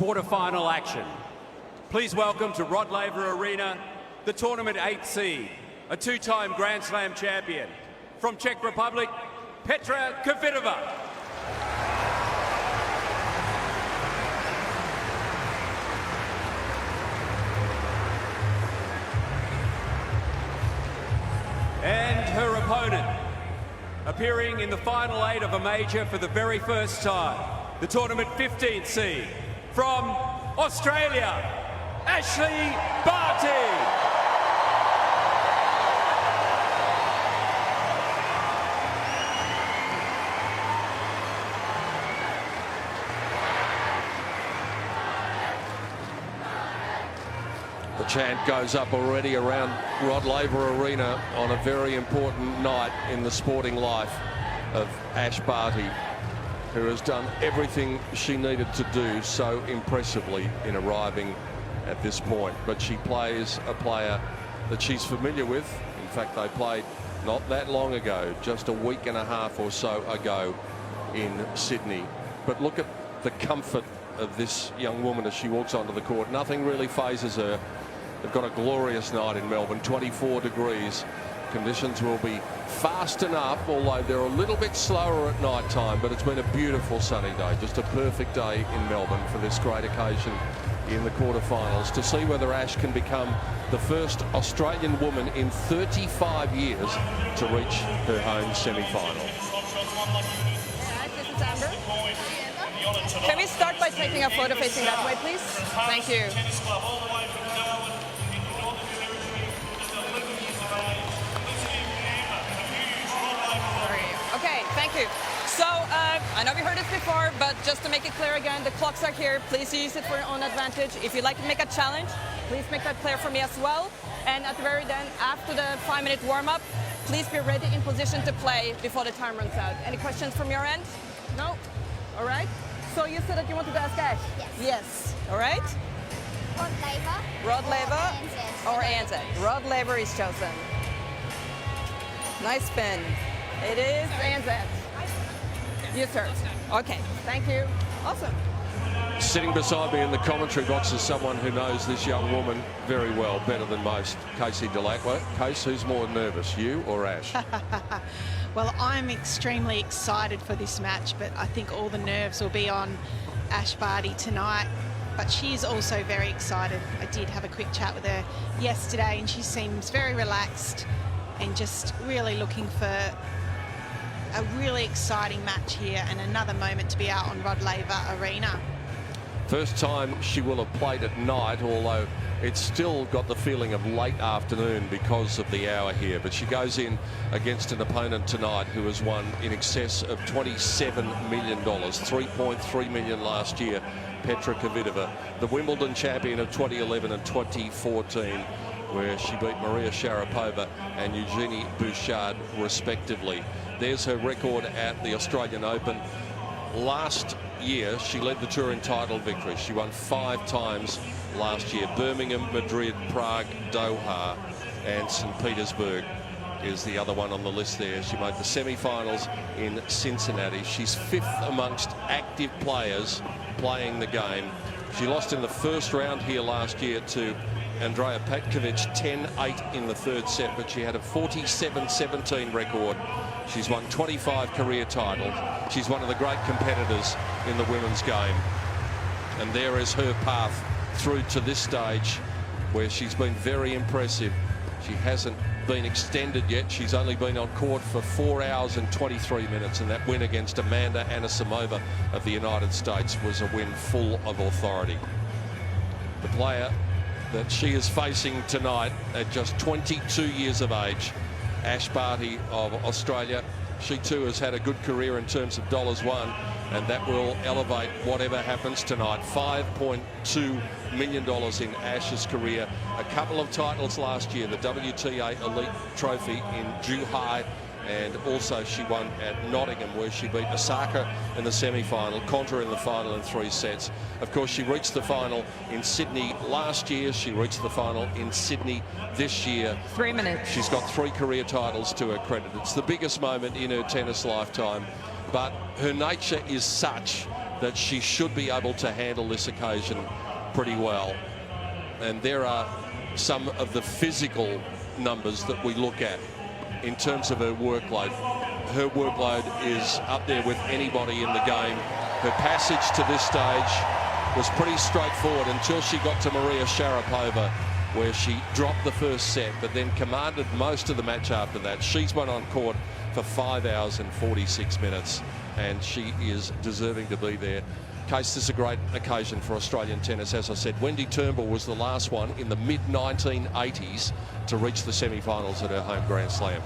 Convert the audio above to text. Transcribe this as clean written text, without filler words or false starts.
quarter-final action. Please welcome to Rod Laver Arena the tournament 8th seed, a two-time Grand Slam champion, from Czech Republic, Petra Kvitova. And her opponent, appearing in the final 8 of a major for the very first time, the tournament 15th seed, from Australia, Ashleigh Barty. The chant goes up already around Rod Laver Arena on a very important night in the sporting life of Ash Barty, who has done everything she needed to do so impressively in arriving at this point. But she plays a player that she's familiar with. In fact, they played not that long ago, just a week and a half or so ago in Sydney. But look at the comfort of this young woman as she walks onto the court. Nothing really phases her. They've got a glorious night in Melbourne, 24 degrees. Conditions will be fast enough, although they're a little bit slower at night time, but it's been a beautiful sunny day, just a perfect day in Melbourne for this great occasion in the quarterfinals, to see whether Ash can become the first Australian woman in 35 years to reach her home semi-final. This is Amber. Can we start by taking a photo facing that way, please? Thank you. Okay, thank you. So, I know we heard this before, but just to make it clear again, the clocks are here. Please use it for your own advantage. If you'd like to make a challenge, please make that clear for me as well. And at the very end, after the 5-minute warm-up, please be ready in position to play before the time runs out. Any questions from your end? No? All right. So you said that you wanted to ask Ash? Yes. Yes. All right. Rod Laver. Rod Laver or ANZ? Rod Laver is chosen. Nice spin. It is ANZ. You serve. Okay. Thank you. Awesome. Sitting beside me in the commentary box is someone who knows this young woman very well, better than most, Casey Delacqua. Case, who's more nervous, you or Ash? Well, I'm extremely excited for this match, but I think all the nerves will be on Ash Barty tonight. But she is also very excited. I did have a quick chat with her yesterday, and she seems very relaxed and just really looking for a really exciting match here and another moment to be out on Rod Laver Arena. First time she will have played at night, although it's still got the feeling of late afternoon because of the hour here. But she goes in against an opponent tonight who has won in excess of $27 million, $3.3 million last year, Petra Kvitova, the Wimbledon champion of 2011 and 2014, where she beat Maria Sharapova and Eugenie Bouchard respectively. There's her record at the Australian Open. Last year, she led the tour in title victories. She won 5 times last year. Birmingham, Madrid, Prague, Doha, and St. Petersburg is the other one on the list there. She made the semi-finals in Cincinnati. She's 5th amongst active players playing the game. She lost in the first round here last year to Andrea Petkovic, 10-8 in the 3rd set, but she had a 47-17 record. She's won 25 career titles. She's one of the great competitors in the women's game. And there is her path through to this stage, where she's been very impressive. She hasn't been extended yet. She's only been on court for 4 hours and 23 minutes, and that win against Amanda Anisimova of the United States was a win full of authority. The player that she is facing tonight at just 22 years of age, Ash Barty of Australia. She too has had a good career in terms of dollars won, and that will elevate whatever happens tonight. $5.2 million in Ash's career. A couple of titles last year, the WTA Elite Trophy in Zhuhai, and also she won at Nottingham, where she beat Osaka in the semi-final, Contra in the final in 3 sets. Of course, she reached the final in Sydney last year. She reached the final in Sydney this year. 3 minutes. She's got 3 career titles to her credit. It's the biggest moment in her tennis lifetime, but her nature is such that she should be able to handle this occasion pretty well. And there are some of the physical numbers that we look at in terms of her workload. Her workload is up there with anybody in the game. Her passage to this stage was pretty straightforward until she got to Maria Sharapova, where she dropped the first set, but then commanded most of the match after that. She's been on court for 5 hours and 46 minutes, and she is deserving to be there. Case, this is a great occasion for Australian tennis. As I said, Wendy Turnbull was the last one in the mid-1980s to reach the semi-finals at her home Grand Slam.